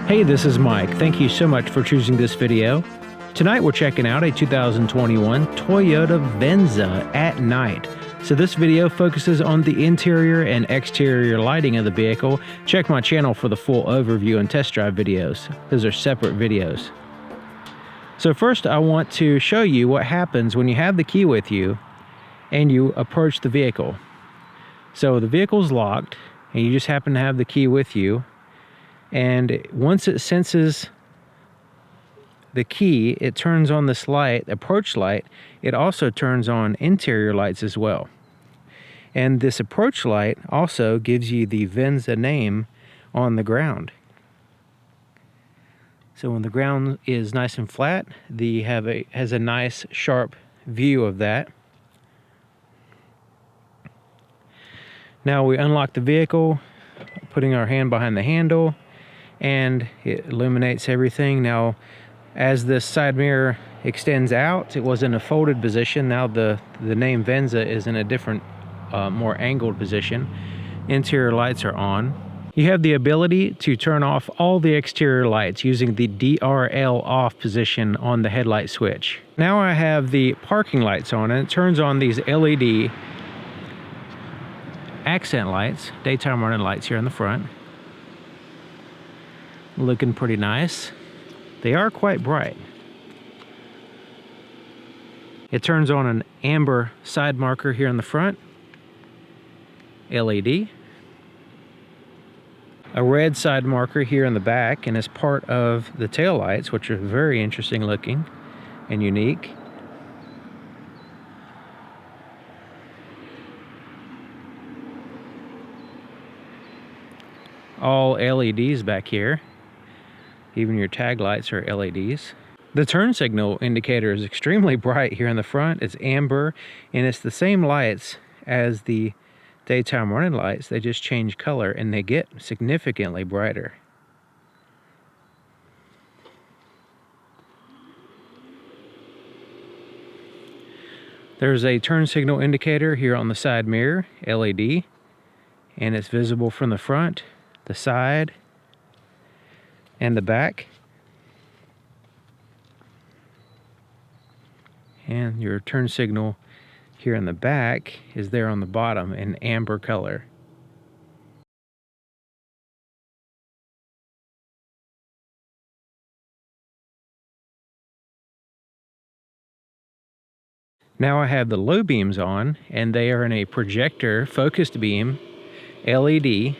Hey, this is Mike. Thank you so much for choosing this video. Tonight we're checking out a 2021 Toyota Venza at night. So this video focuses on the interior and exterior lighting of the vehicle. Check my channel for the full overview and test drive videos. Those are separate videos. So first I want to show you what happens when you have the key with you and you approach the vehicle. So the vehicle's locked and you just happen to have the key with you. And once it senses the key, it turns on this light, approach light. It also turns on interior lights as well. And this approach light also gives you the Venza name on the ground. So when the ground is nice and flat, has a nice sharp view of that. Now we unlock the vehicle, putting our hand behind the handle, and it illuminates everything. Now as this side mirror extends out, it was in a folded position. Now the name Venza is in a different more angled position. Interior lights are on. You have the ability to turn off all the exterior lights using the DRL off position on the headlight switch. Now I have the parking lights on, and it turns on these LED accent lights, daytime running lights here in the front. Looking pretty nice. They are quite bright. It turns on an amber side marker here in the front, LED. A red side marker here in the back, and as part of the tail lights, which are very interesting looking and unique. All LEDs back here. Even your tag lights are LEDs. The turn signal indicator is extremely bright here in the front. It's amber, and it's the same lights as the daytime running lights. They just change color and they get significantly brighter. There's a turn signal indicator here on the side mirror, LED, and it's visible from the front, the side, and the back. And your turn signal here in the back is there on the bottom in amber color. Now I have the low beams on, and they are in a projector focused beam LED.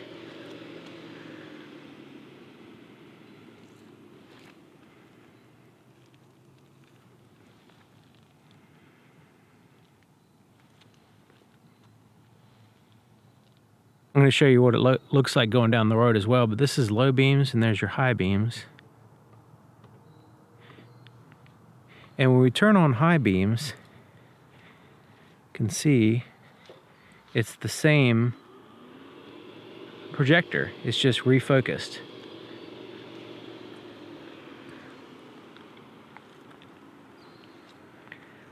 I'm going to show you what it looks like going down the road as well, but this is low beams and there's your high beams. And when we turn on high beams, you can see it's the same projector. It's just refocused.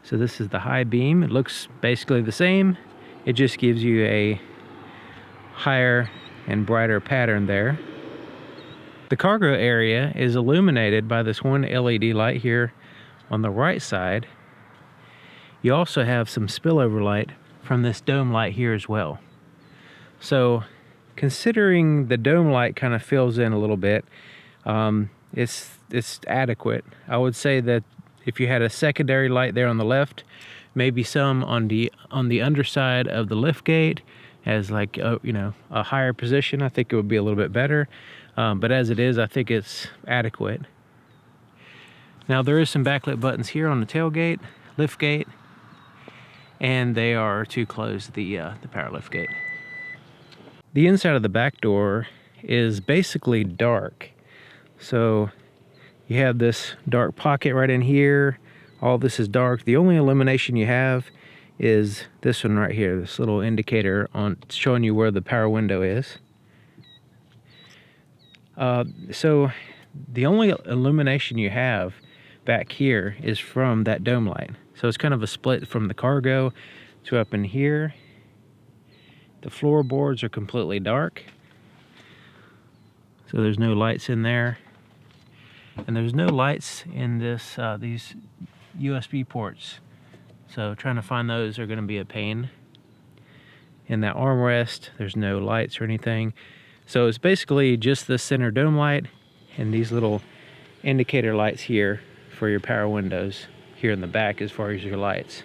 So this is the high beam. It looks basically the same. It just gives you a higher and brighter pattern there. The cargo area is illuminated by this one LED light here on the right side. You also have some spillover light from this dome light here as well. So considering the dome light kind of fills in a little bit, it's adequate. I would say that if you had a secondary light there on the left, maybe some on the underside of the lift gate, as like a higher position, I think it would be a little bit better, but as it is, I think it's adequate. Now there is some backlit buttons here on the tailgate, lift gate, and they are to close the power lift gate. The inside of the back door is basically dark, so you have this dark pocket right in here. All this is dark. The only illumination you have is this one right here, this little indicator on showing you where the power window is. So the only illumination you have back here is from that dome light. So it's kind of a split from the cargo to up in here. The floorboards are completely dark, so there's no lights in there. and there's no lights in this these USB ports. So trying to find those are going to be a pain. In that armrest, there's no lights or anything. So it's basically just the center dome light and these little indicator lights here for your power windows here in the back as far as your lights.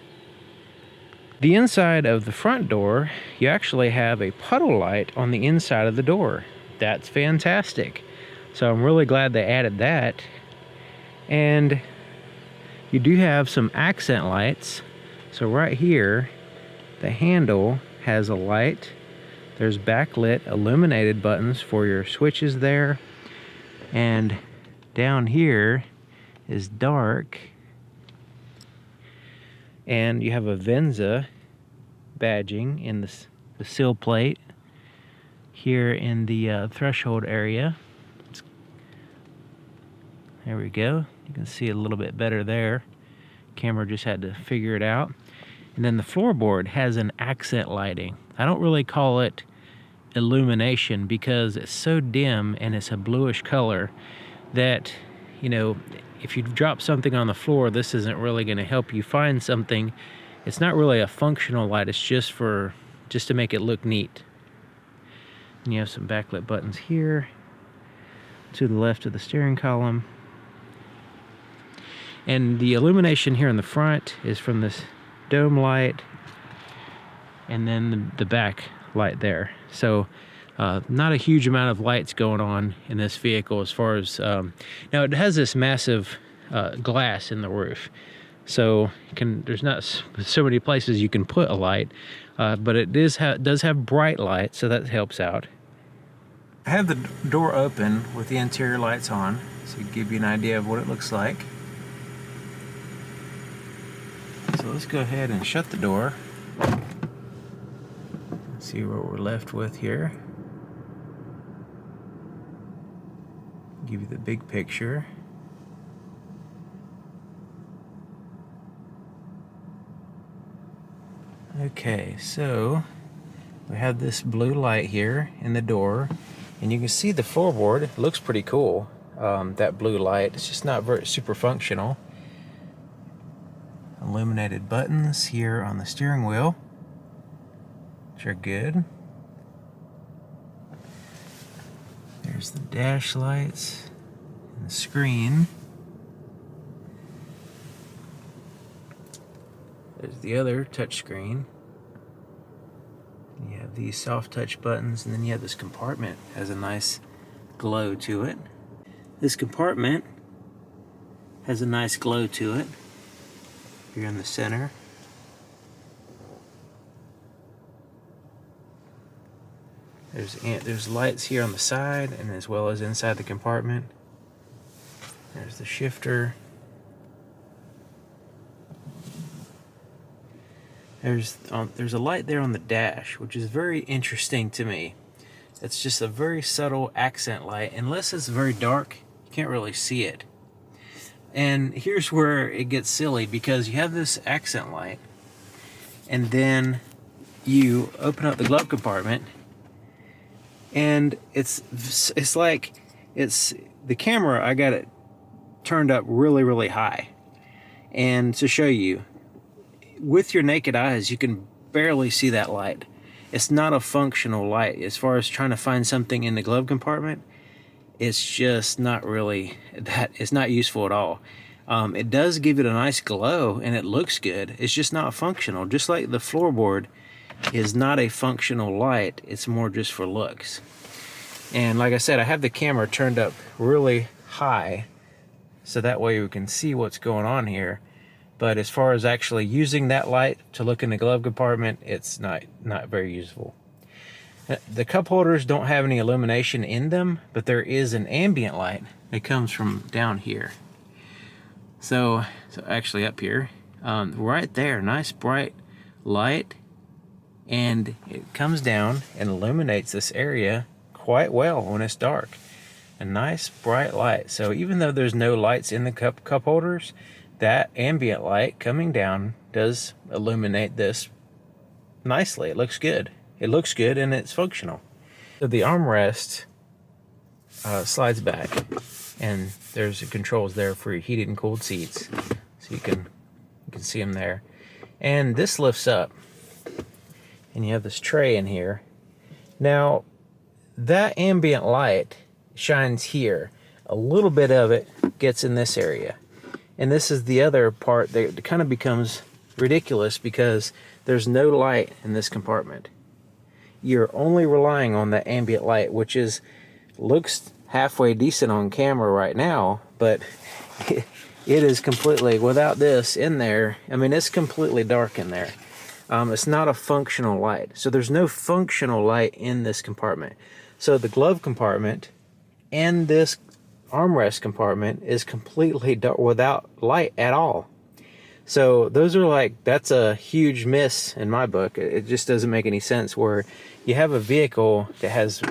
The inside of the front door, you actually have a puddle light on the inside of the door. That's fantastic. So I'm really glad they added that. And you do have some accent lights. So right here, the handle has a light. There's backlit illuminated buttons for your switches there. And down here is dark. And you have a Venza badging in the sill plate here in the threshold area. There we go. You can see a little bit better there. Camera just had to figure it out. And then the floorboard has an accent lighting. I don't really call it illumination because it's so dim and it's a bluish color that, you know, if you drop something on the floor, this isn't really going to help you find something. It's not really a functional light. It's just to make it look neat. And you have some backlit buttons here to the left of the steering column. And the illumination here in the front is from this dome light and then the back light there. So not a huge amount of lights going on in this vehicle as far as now it has this massive glass in the roof, so there's not so many places you can put a light, but it does have bright light, so that helps out. I have the door open with the interior lights on, so to give you an idea of what it looks like. So let's go ahead and shut the door. See what we're left with here. Give you the big picture. Okay, so we have this blue light here in the door, and you can see the floorboard. It looks pretty cool. That blue light, it's just not very super functional. Illuminated buttons here on the steering wheel, which are good. There's the dash lights and the screen. There's the other touch screen. You have these soft touch buttons, and then you have this compartment. It has a nice glow to it. This compartment has a nice glow to it. Here in the center. There's lights here on the side and as well as inside the compartment. There's the shifter. There's a light there on the dash, which is very interesting to me. It's just a very subtle accent light. Unless it's very dark, you can't really see it. And here's where it gets silly, because you have this accent light and then you open up the glove compartment and it's like the camera, I got it turned up really high, and to show you with your naked eyes you can barely see that light. It's not a functional light as far as trying to find something in the glove compartment. It's just not really that. It's not useful at all. It does give it a nice glow and it looks good. It's just not functional. Just like the floorboard is not a functional light, it's more just for looks. And like I said, I have the camera turned up really high so that way we can see what's going on here. But as far as actually using that light to look in the glove compartment, it's not very useful. The cup holders don't have any illumination in them, but there is an ambient light that comes from down here. So actually up here, right there, nice bright light, and it comes down and illuminates this area quite well when it's dark. A nice bright light. So even though there's no lights in the cup holders, that ambient light coming down does illuminate this nicely. It looks good. It looks good and it's functional. So the armrest slides back, and there's controls there for your heated and cooled seats, so you can see them there. And this lifts up, and you have this tray in here. Now, that ambient light shines here. A little bit of it gets in this area. And this is the other part that kind of becomes ridiculous because there's no light in this compartment. You're only relying on that ambient light, which looks halfway decent on camera right now, but it is completely, without this in there, I mean, it's completely dark in there. It's not a functional light. So there's no functional light in this compartment. So the glove compartment and this armrest compartment is completely dark, without light at all. So those are that's a huge miss in my book. It just doesn't make any sense where you have a vehicle that has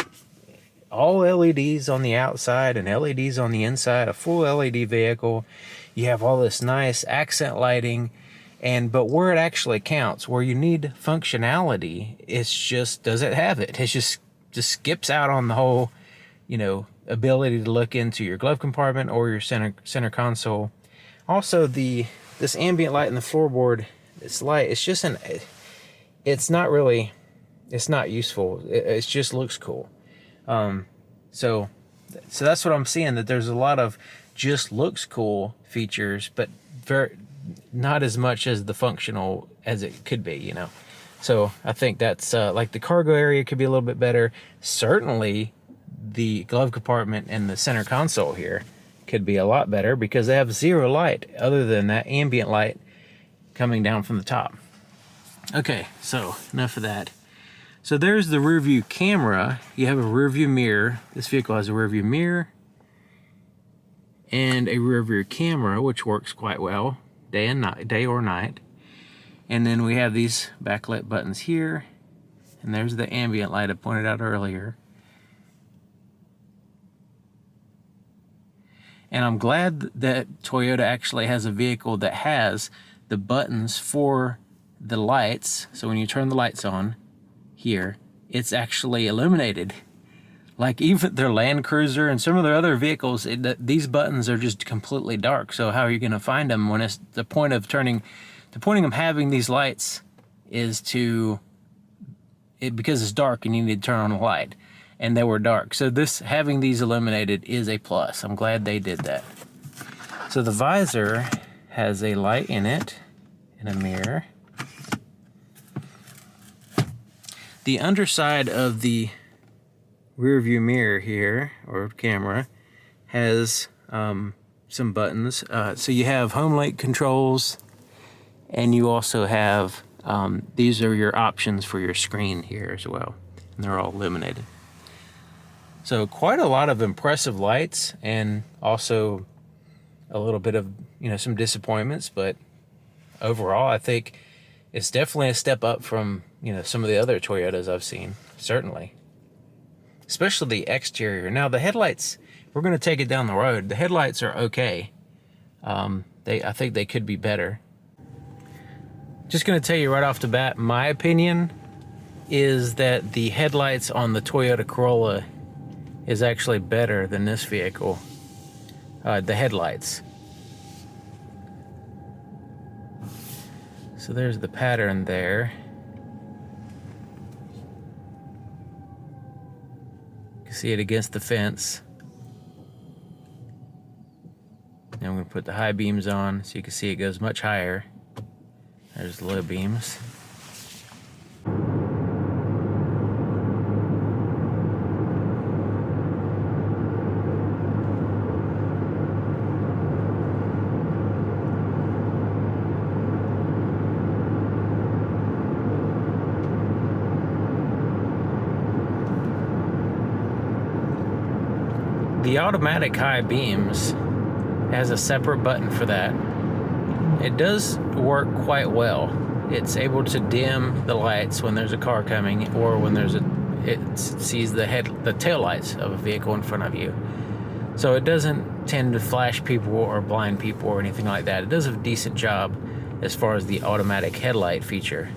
all LEDs on the outside and LEDs on the inside, a full LED vehicle. You have all this nice accent lighting, but where it actually counts, where you need functionality, it's just doesn't have it. It just skips out on the whole, ability to look into your glove compartment or your center console. Also, this ambient light in the floorboard, this light, it's not useful. It just looks cool. So that's what I'm seeing, that there's a lot of just looks cool features, but not as much as the functional as it could be, So I think that's like the cargo area could be a little bit better. Certainly the glove compartment and the center console here could be a lot better because they have zero light other than that ambient light coming down from the top. Okay, so enough of that. So there's the rear view camera. You have a rear view mirror. This vehicle has a rear view mirror and a rear view camera, which works quite well day or night. And then we have these backlit buttons here, and there's the ambient light I pointed out earlier. And I'm glad that Toyota actually has a vehicle that has the buttons for the lights. So when you turn the lights on here, it's actually illuminated. Like even their Land Cruiser and some of their other vehicles, these buttons are just completely dark. So how are you going to find them when it's the point of having these lights is because it's dark and you need to turn on a light. And they were dark. So having these illuminated is a plus. I'm glad they did that. So the visor has a light in it and a mirror. The underside of the rear view mirror here, or camera, has some buttons. So you have home link controls, and you also have, these are your options for your screen here as well. And they're all illuminated. So quite a lot of impressive lights, and also a little bit of, some disappointments, but overall I think it's definitely a step up from, some of the other Toyotas I've seen, certainly. Especially the exterior. Now the headlights, we're going to take it down the road. The headlights are okay. I think they could be better. Just going to tell you right off the bat, my opinion is that the headlights on the Toyota Corolla is actually better than this vehicle. The headlights. So there's the pattern there. You can see it against the fence. Now I'm going to put the high beams on so you can see it goes much higher. There's the low beams. The automatic high beams has a separate button for that. It does work quite well. It's able to dim the lights when there's a car coming, or when it sees the tail lights of a vehicle in front of you. So it doesn't tend to flash people or blind people or anything like that. It does a decent job as far as the automatic headlight feature.